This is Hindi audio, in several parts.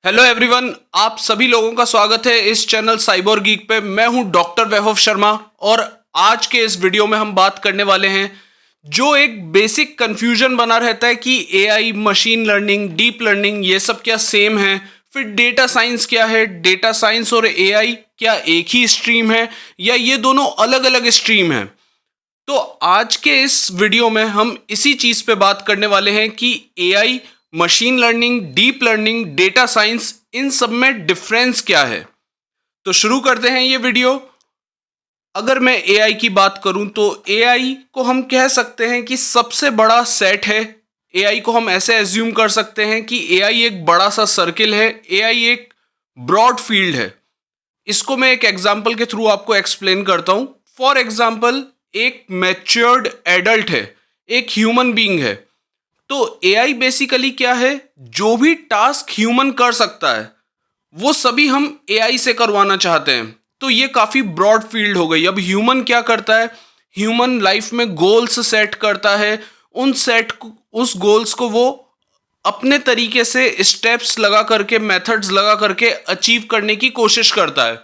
हेलो एवरीवन, आप सभी लोगों का स्वागत है इस चैनल साइबर गीक पे। मैं हूं डॉक्टर वैभव शर्मा और आज के इस वीडियो में हम बात करने वाले हैं जो एक बेसिक कंफ्यूजन बना रहता है कि AI, machine learning, deep learning ये सब क्या सेम है। फिर डेटा साइंस क्या है, डेटा साइंस और एआई क्या एक ही स्ट्रीम है या ये दोनों अलग अलग स्ट्रीम है। तो आज के इस वीडियो में हम इसी चीज पे बात करने वाले हैं कि AI, machine learning, deep learning, data science, इन सब में डिफरेंस क्या है। तो शुरू करते हैं ये वीडियो। अगर मैं एआई की बात करूं तो एआई को हम कह सकते हैं कि सबसे बड़ा सेट है। एआई को हम ऐसे एज्यूम कर सकते हैं कि एआई एक बड़ा सा सर्किल है, एआई एक ब्रॉड फील्ड है। इसको मैं एक एग्जाम्पल के थ्रू आपको एक्सप्लेन करता हूं। फॉर एग्जाम्पल, एक मैच्योर्ड एडल्ट है, एक ह्यूमन बीइंग है। तो एआई बेसिकली क्या है, जो भी टास्क ह्यूमन कर सकता है वो सभी हम एआई से करवाना चाहते हैं। तो ये काफी ब्रॉड फील्ड हो गई। अब ह्यूमन क्या करता है, ह्यूमन लाइफ में गोल्स सेट करता है। उस गोल्स को वो अपने तरीके से स्टेप्स लगा करके, मेथड्स लगा करके अचीव करने की कोशिश करता है।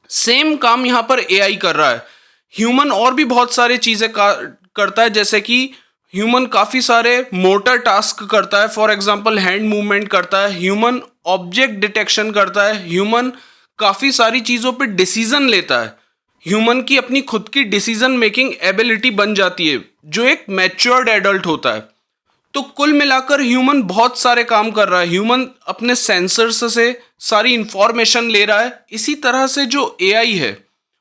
सेम काम यहाँ पर एआई कर रहा है। ह्यूमन और भी बहुत सारी चीजें करता है, जैसे कि ह्यूमन काफी सारे मोटर टास्क करता है। फॉर एग्जांपल, हैंड मूवमेंट करता है, ह्यूमन ऑब्जेक्ट डिटेक्शन करता है, ह्यूमन काफी सारी चीजों पे डिसीजन लेता है। ह्यूमन की अपनी खुद की डिसीजन मेकिंग एबिलिटी बन जाती है जो एक मैच्योर्ड एडल्ट होता है। तो कुल मिलाकर ह्यूमन बहुत सारे काम कर रहा है। ह्यूमन अपने सेंसर्स से सारी इंफॉर्मेशन ले रहा है। इसी तरह से जो एआई है,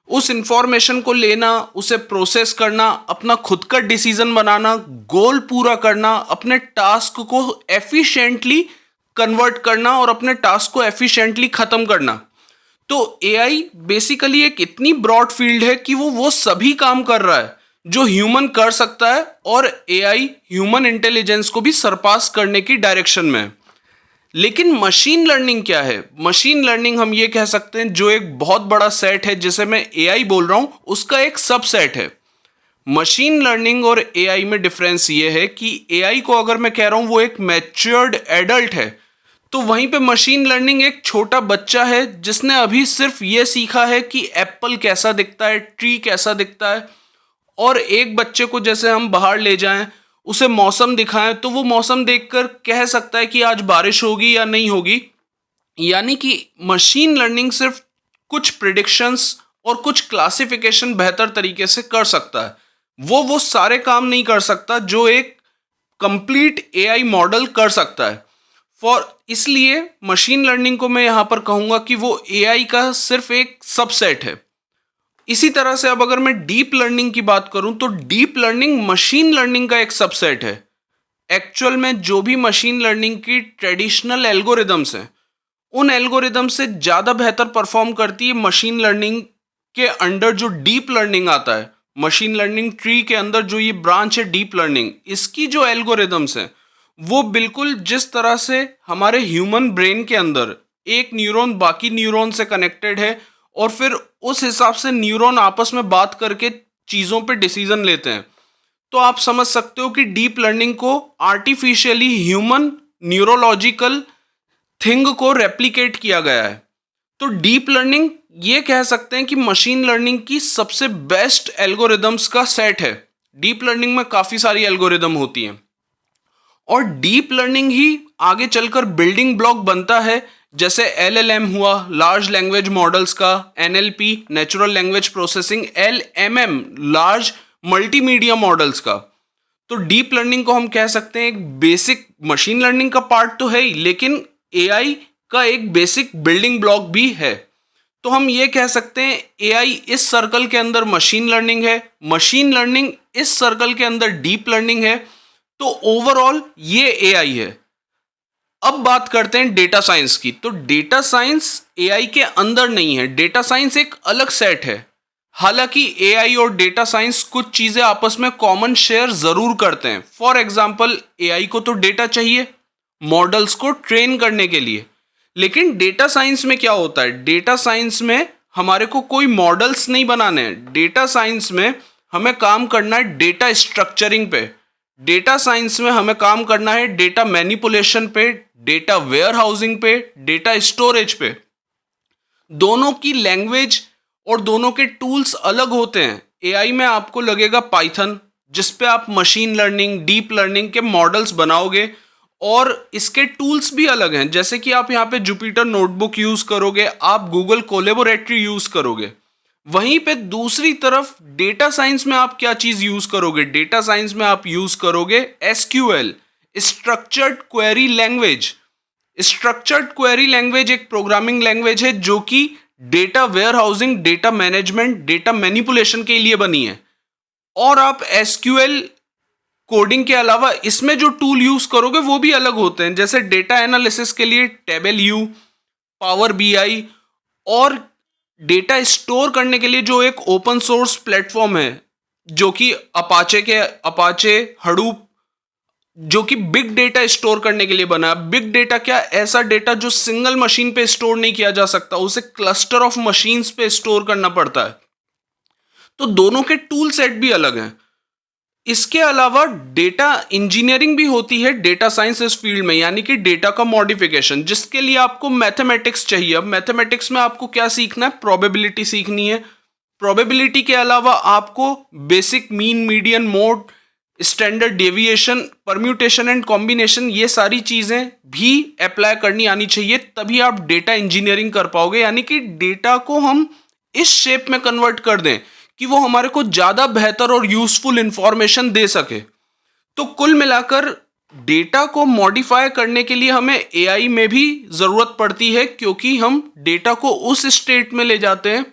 उस इंफॉर्मेशन को लेना, उसे प्रोसेस करना, अपना खुद का डिसीजन बनाना, गोल पूरा करना, अपने टास्क को एफिशिएंटली कन्वर्ट करना और अपने टास्क को एफिशिएंटली खत्म करना। तो एआई बेसिकली एक इतनी ब्रॉड फील्ड है कि वो सभी काम कर रहा है जो ह्यूमन कर सकता है, और एआई ह्यूमन इंटेलिजेंस को भी सरपास करने की डायरेक्शन में है। लेकिन मशीन लर्निंग क्या है? मशीन लर्निंग हम ये कह सकते हैं जो एक बहुत बड़ा सेट है, जिसे मैं एआई बोल रहा हूं, उसका एक सबसेट है। मशीन लर्निंग और एआई में डिफरेंस ये है कि एआई को अगर मैं कह रहा हूं वो एक मैच्योर्ड एडल्ट है, तो वहीं पे मशीन लर्निंग एक छोटा बच्चा है जिसने अभी सिर्फ ये सीखा है कि एप्पल कैसा दिखता है, ट्री कैसा दिखता है। और एक बच्चे को जैसे हम बाहर ले जाएं, उसे मौसम दिखाएं, तो वो मौसम देखकर कह सकता है कि आज बारिश होगी या नहीं होगी। यानी कि मशीन लर्निंग सिर्फ कुछ प्रिडिक्शंस और कुछ क्लासिफिकेशन बेहतर तरीके से कर सकता है। वो सारे काम नहीं कर सकता जो एक कंप्लीट एआई मॉडल कर सकता है। फॉर इसलिए मशीन लर्निंग को मैं यहां पर कहूंगा कि वो एआई का सिर्फ एक सबसेट है। इसी तरह से अब अगर मैं डीप लर्निंग की बात करूं तो डीप लर्निंग मशीन लर्निंग का एक सबसेट है। एक्चुअल में जो भी मशीन लर्निंग की ट्रेडिशनल एल्गोरिदम्स हैं, उन एल्गोरिदम से ज़्यादा बेहतर परफॉर्म करती है मशीन लर्निंग के अंडर जो डीप लर्निंग आता है। मशीन लर्निंग ट्री के अंदर जो ये ब्रांच है डीप लर्निंग, इसकी जो एल्गोरिदम्स हैं वो बिल्कुल जिस तरह से हमारे ह्यूमन ब्रेन के अंदर एक न्यूरॉन बाकी न्यूरॉन से कनेक्टेड है और फिर उस हिसाब से न्यूरॉन आपस में बात करके चीज़ों पे डिसीजन लेते हैं, तो आप समझ सकते हो कि डीप लर्निंग को आर्टिफिशियली ह्यूमन न्यूरोलॉजिकल थिंग को रेप्लिकेट किया गया है। तो डीप लर्निंग ये कह सकते हैं कि मशीन लर्निंग की सबसे बेस्ट एल्गोरिदम्स का सेट है। डीप लर्निंग में काफ़ी सारी एल्गोरिदम होती हैं और डीप लर्निंग ही आगे चलकर बिल्डिंग ब्लॉक बनता है, जैसे एलएलएम हुआ, लार्ज लैंग्वेज मॉडल्स का, NLP, natural language processing, LMM, large multimedia models का। तो डीप लर्निंग को हम कह सकते हैं एक बेसिक मशीन लर्निंग का पार्ट तो है ही, लेकिन एआई का एक बेसिक बिल्डिंग ब्लॉक भी है। तो हम ये कह सकते हैं एआई इस सर्कल के अंदर मशीन लर्निंग है, मशीन लर्निंग इस सर्कल के अंदर डीप लर्निंग है। तो ओवरऑल ये एआई है। अब बात करते हैं डेटा साइंस की। तो डेटा साइंस एआई के अंदर नहीं है, डेटा साइंस एक अलग सेट है। हालांकि एआई और डेटा साइंस कुछ चीजें आपस में कॉमन शेयर जरूर करते हैं। फॉर एग्जांपल, एआई को तो डेटा चाहिए मॉडल्स को ट्रेन करने के लिए, लेकिन डेटा साइंस में क्या होता है, डेटा साइंस में हमारे को कोई मॉडल्स नहीं बनाने हैं। डेटा साइंस में हमें काम करना है डेटा स्ट्रक्चरिंग पे। डेटा साइंस में हमें काम करना है डेटा मैनिपुलेशन पे, डेटा वेयर हाउसिंग पे, डेटा स्टोरेज पे। दोनों की लैंग्वेज और दोनों के टूल्स अलग होते हैं। एआई में आपको लगेगा पाइथन, जिस पे आप मशीन लर्निंग, डीप लर्निंग के मॉडल्स बनाओगे, और इसके टूल्स भी अलग हैं। जैसे कि आप यहाँ पे जुपिटर नोटबुक यूज़ करोगे, आप गूगल कोलेबोरेटरी यूज़ करोगे। वहीं पे दूसरी तरफ डेटा साइंस में आप क्या चीज़ यूज़ करोगे? डेटा साइंस में आप यूज़ करोगे SQL, structured query language. Structured query language एक प्रोग्रामिंग लैंग्वेज है जो कि data warehousing, data management, data manipulation के लिए बनी है। और आप एसक्यूएल कोडिंग के अलावा इसमें जो टूल यूज करोगे वो भी अलग होते हैं। जैसे डेटा एनालिसिस के लिए टेबल यू, पावर बीआई, और डेटा स्टोर करने के लिए जो एक ओपन सोर्स प्लेटफॉर्म है जो कि अपाचे हडूप, जो कि बिग डेटा स्टोर करने के लिए बना है। बिग डेटा क्या? ऐसा डेटा जो सिंगल मशीन पे स्टोर नहीं किया जा सकता, उसे क्लस्टर ऑफ मशीन्स पे स्टोर करना पड़ता है। तो दोनों के टूल सेट भी अलग हैं। इसके अलावा डेटा इंजीनियरिंग भी होती है डेटा साइंस इस फील्ड में, यानी कि डेटा का मॉडिफिकेशन, जिसके लिए आपको मैथमेटिक्स चाहिए। अब मैथमेटिक्स में आपको क्या सीखना है? प्रोबेबिलिटी सीखनी है। प्रोबेबिलिटी के अलावा आपको basic mean, median, mode, standard deviation, permutation and combination, ये सारी चीज़ें भी अप्लाई करनी आनी चाहिए, तभी आप डेटा इंजीनियरिंग कर पाओगे। यानी कि डेटा को हम इस शेप में कन्वर्ट कर दें कि वो हमारे को ज़्यादा बेहतर और यूजफुल इंफॉर्मेशन दे सके। तो कुल मिलाकर डेटा को मॉडिफाई करने के लिए हमें एआई में भी ज़रूरत पड़ती है, क्योंकि हम डेटा को उस स्टेट में ले जाते हैं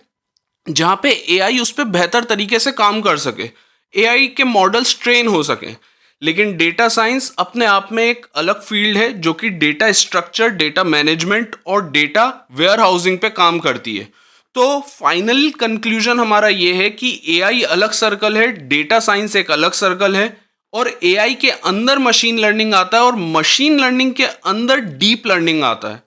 जहाँ पे एआई उस पर बेहतर तरीके से काम कर सके, एआई के मॉडल्स ट्रेन हो सकें। लेकिन डेटा साइंस अपने आप में एक अलग फील्ड है जो कि डेटा स्ट्रक्चर, डेटा मैनेजमेंट और डेटा वेयर हाउसिंग पे काम करती है। तो फाइनल कंक्लूजन हमारा ये है कि एआई अलग सर्कल है, डेटा साइंस एक अलग सर्कल है, और एआई के अंदर मशीन लर्निंग आता है और मशीन लर्निंग के अंदर डीप लर्निंग आता है।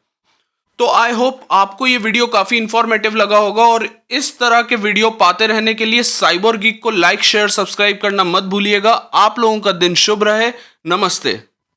तो आई होप आपको ये वीडियो काफ़ी इंफॉर्मेटिव लगा होगा, और इस तरह के वीडियो पाते रहने के लिए साइबर गीक को लाइक, शेयर, सब्सक्राइब करना मत भूलिएगा। आप लोगों का दिन शुभ रहे। नमस्ते।